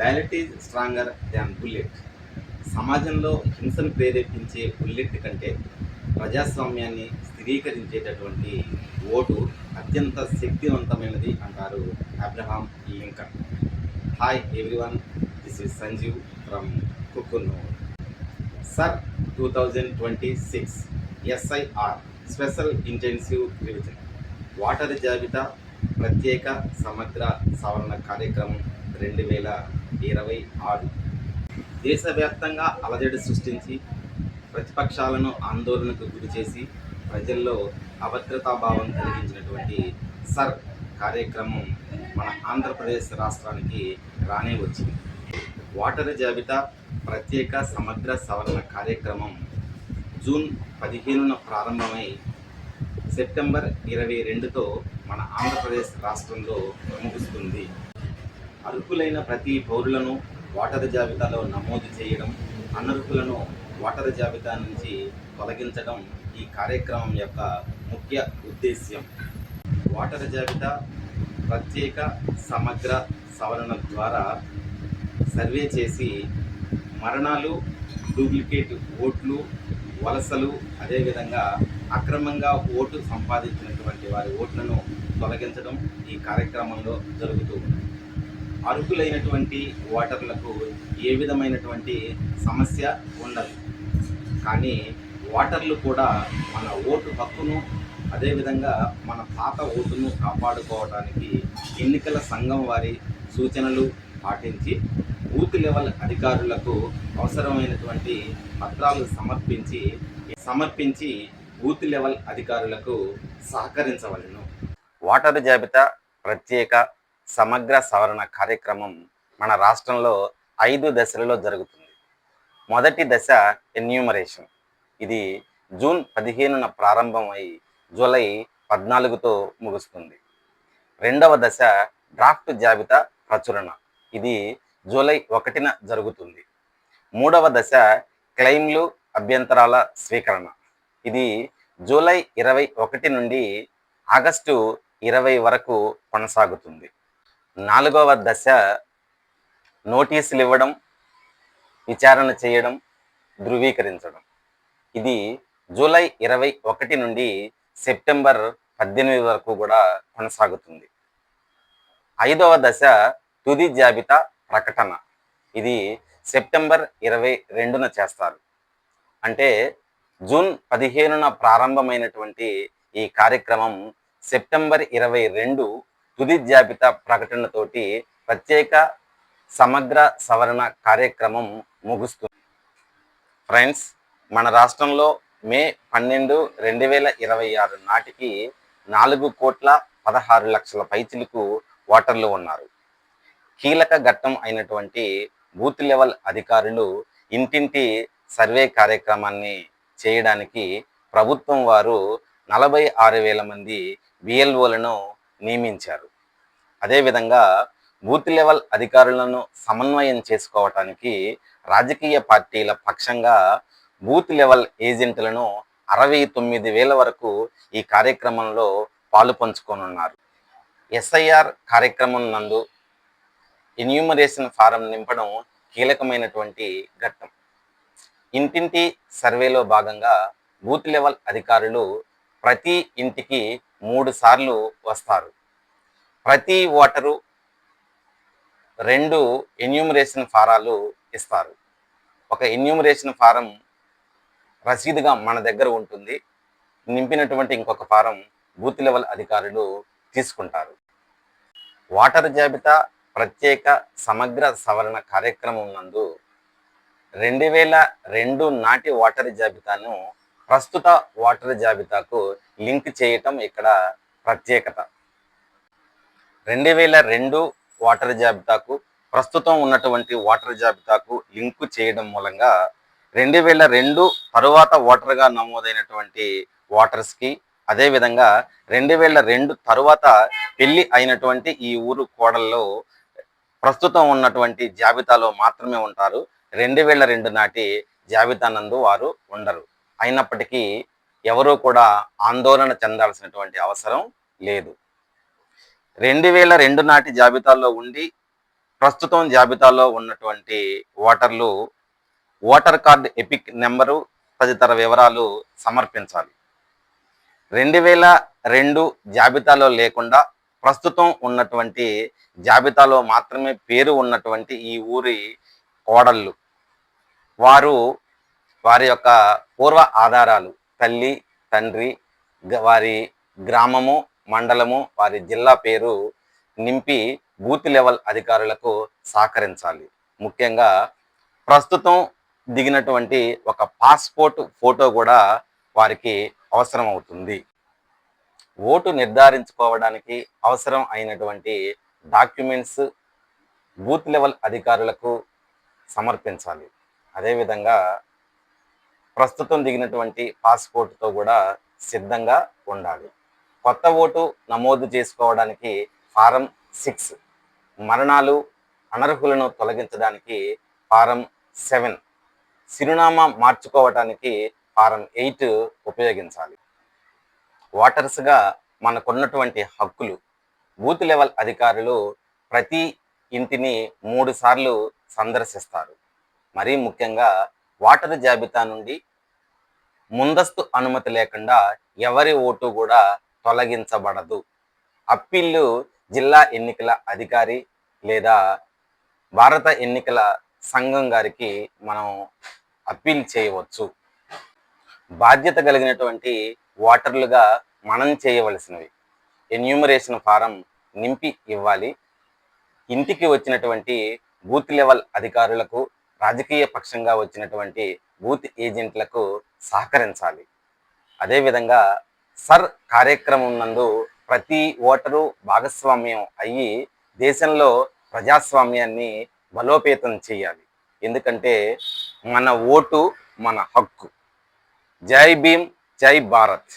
Ballot is stronger than bullet. సమాజంలో హింసను ప్రేరేపించే బుల్లెట్ కంటే ప్రజాస్వామ్యాన్ని స్థిరీకరించేటటువంటి ఓటు అత్యంత శక్తివంతమైనది అంటారు Abraham Lincoln. Hi everyone, this is Sanjeev from Kukunoor. Sir 2026 SIR special intensive revision voter జాబితా ప్రత్యేక సమగ్ర సవరణ కార్యక్రమం 2026 దేశవ్యాప్తంగా అలజడి సృష్టించి ప్రతిపక్షాలను ఆందోళనకు గురి చేసి ప్రజల్లో అభద్రతాభావం కలిగించినటువంటి సర్ కార్యక్రమం మన ఆంధ్రప్రదేశ్ రాష్ట్రానికి రానే వచ్చింది. ఓటరు జాబితా ప్రత్యేక సమగ్ర సవరణ కార్యక్రమం జూన్ 15న ప్రారంభమై సెప్టెంబర్ 22తో మన ఆంధ్రప్రదేశ్ రాష్ట్రంలో ముగుస్తుంది. అర్హులైన ప్రతి పౌరులను ఓటరు జాబితాలో నమోదు చేయడం, అనర్హులను ఓటరు జాబితా నుంచి తొలగించడం ఈ కార్యక్రమం యొక్క ముఖ్య ఉద్దేశ్యం. ఓటరు జాబితా ప్రత్యేక సమగ్ర సవరణ ద్వారా సర్వే చేసి మరణాలు, డూప్లికేట్ ఓట్లు, వలసలు, అదేవిధంగా అక్రమంగా ఓటు సంపాదించినటువంటి వారి ఓట్లను తొలగించడం ఈ కార్యక్రమంలో జరుగుతూ ఉంది. అర్హులైనటువంటి ఓటర్లకు ఏ విధమైనటువంటి సమస్య ఉండదు. కానీ ఓటర్లు కూడా మన ఓటు హక్కును, అదేవిధంగా మన పాత ఓటును కాపాడుకోవడానికి ఎన్నికల సంఘం వారి సూచనలు పాటించి బూత్ లెవెల్ అధికారులకు అవసరమైనటువంటి పత్రాలు సమర్పించి బూత్ లెవెల్ అధికారులకు సహకరించవలెను. ఓటరు జాబితా ప్రత్యేక సమగ్ర సవరణ కార్యక్రమం మన రాష్ట్రంలో 5 దశలలో జరుగుతుంది. మొదటి దశ ఎన్యూమరేషన్. ఇది జూన్ 15న ప్రారంభమై జూలై 14తో ముగుస్తుంది. రెండవ దశ డ్రాఫ్ట్ జాబితా ప్రచురణ. ఇది జూలై 1న జరుగుతుంది. మూడవ దశ క్లెయిమ్లు, అభ్యంతరాల స్వీకరణ. ఇది జూలై 21 నుండి ఆగస్టు 20 వరకు కొనసాగుతుంది. నాలుగవ దశ నోటీసులు ఇవ్వడం, విచారణ చేయడం, ధృవీకరించడం. ఇది జూలై 21 నుండి సెప్టెంబర్ 18 వరకు కూడా కొనసాగుతుంది. ఐదవ దశ తుది జాబితా ప్రకటన. ఇది సెప్టెంబర్ 22న చేస్తారు. అంటే జూన్ 15న ప్రారంభమైనటువంటి ఈ కార్యక్రమం సెప్టెంబర్ 22 తుది జాబితా ప్రకటనతోటి ప్రత్యేక సమగ్ర సవరణ కార్యక్రమం ముగుస్తుంది. ఫ్రెండ్స్, మన రాష్ట్రంలో మే 12, 2026 నాటికి 4,16,00,000 పైచిలకు ఓటర్లు ఉన్నారు. కీలక ఘట్టం అయినటువంటి బూత్ లెవెల్ అధికారులు ఇంటింటి సర్వే కార్యక్రమాన్ని చేయడానికి ప్రభుత్వం వారు 46,000 మంది బిఎల్ఓలను నియమించారు. అదేవిధంగా బూత్ లెవెల్ అధికారులను సమన్వయం చేసుకోవటానికి రాజకీయ పార్టీల పక్షంగా బూత్ లెవెల్ ఏజెంట్లను 69,000 వరకు ఈ కార్యక్రమంలో పాలు పంచుకోనున్నారు. ఎస్ఐఆర్ కార్యక్రమం నందు ఎన్యూమరేషన్ ఫారం నింపడం కీలకమైనటువంటి ఘట్టం. ఇంటింటి సర్వేలో భాగంగా బూత్ లెవెల్ అధికారులు ప్రతి ఇంటికి 3 సార్లు వస్తారు. ప్రతి ఓటరు 2 ఎన్యూమరేషన్ ఫారాలు ఇస్తారు. ఒక ఎన్యూమరేషన్ ఫారం రసీదుగా మన దగ్గర ఉంటుంది. నింపినటువంటి ఇంకొక ఫారం బూత్ లెవెల్ అధికారులు తీసుకుంటారు. ఓటరు జాబితా ప్రత్యేక సమగ్ర సవరణ కార్యక్రమం నందు 2002 నాటి ఓటరు జాబితాను ప్రస్తుత ఓటరు జాబితాకు లింక్ చేయటం ఇక్కడ ప్రత్యేకత. 2002 ఓటరు జాబితాకు ప్రస్తుతం ఉన్నటువంటి ఓటరు జాబితాకు లింకు చేయడం మూలంగా 2002 తరువాత ఓటరుగా నమోదైనటువంటి ఓటర్స్కి, అదేవిధంగా 2002 తరువాత పెళ్లి అయినటువంటి ఈ ఊరు కోడల్లో ప్రస్తుతం ఉన్నటువంటి జాబితాలో మాత్రమే ఉంటారు. 2002 నాటి జాబితా నందు వారు ఉండరు. అయినప్పటికీ ఎవరూ కూడా ఆందోళన చెందాల్సినటువంటి అవసరం లేదు. 2002 నాటి జాబితాలో ఉండి ప్రస్తుతం జాబితాలో ఉన్నటువంటి ఓటర్లు ఓటర్ కార్డు ఎపిక్ నెంబరు తదితర వివరాలు సమర్పించాలి. 2002 జాబితాలో లేకుండా ప్రస్తుతం ఉన్నటువంటి జాబితాలో మాత్రమే పేరు ఉన్నటువంటి ఈ ఊరి కోడళ్ళు వారు వారి యొక్క పూర్వ ఆధారాలు తల్లి, తండ్రి, వారి గ్రామము, మండలము, వారి జిల్లా పేరు నింపి బూత్ లెవెల్ అధికారులకు సహకరించాలి. ముఖ్యంగా ప్రస్తుతం దిగినటువంటి ఒక పాస్పోర్ట్ ఫోటో కూడా వారికి అవసరం అవుతుంది. ఓటు నిర్ధారించుకోవడానికి అవసరం అయినటువంటి డాక్యుమెంట్స్ బూత్ లెవెల్ అధికారులకు సమర్పించాలి. అదేవిధంగా ప్రస్తుతం దిగినటువంటి పాస్పోర్ట్తో కూడా సిద్ధంగా ఉండాలి. కొత్త ఓటు నమోదు చేసుకోవడానికి ఫారం 6, మరణాలు, అనర్హులను తొలగించడానికి ఫారం 7, చిరునామా మార్చుకోవడానికి ఫారం 8 ఉపయోగించాలి. ఓటర్స్గా మనకున్నటువంటి హక్కులు బూత్ లెవెల్ అధికారులు ప్రతి ఇంటిని 3 సార్లు సందర్శిస్తారు. మరీ ముఖ్యంగా ఓటరు జాబితా నుండి ముందస్తు అనుమతి లేకుండా ఎవరి ఓటు కూడా తొలగించబడదు. అప్పీళ్లు జిల్లా ఎన్నికల అధికారి లేదా భారత ఎన్నికల సంఘం గారికి మనం అప్పీల్ చేయవచ్చు. బాధ్యత కలిగినటువంటి ఓటర్లుగా మనం చేయవలసినవి ఎన్యూమరేషన్ ఫారం నింపి ఇవ్వాలి. ఇంటికి వచ్చినటువంటి బూత్ లెవెల్ అధికారులకు, రాజకీయ పక్షంగా వచ్చినటువంటి బూత్ ఏజెంట్లకు సహకరించాలి. అదేవిధంగా సర్ కార్యక్రమం నందు ప్రతి ఓటరు భాగస్వామ్యం అయ్యి దేశంలో ప్రజాస్వామ్యాన్ని బలోపేతం చేయాలి. ఎందుకంటే మన ఓటు మన హక్కు. జై భీమ్, జై భారత్.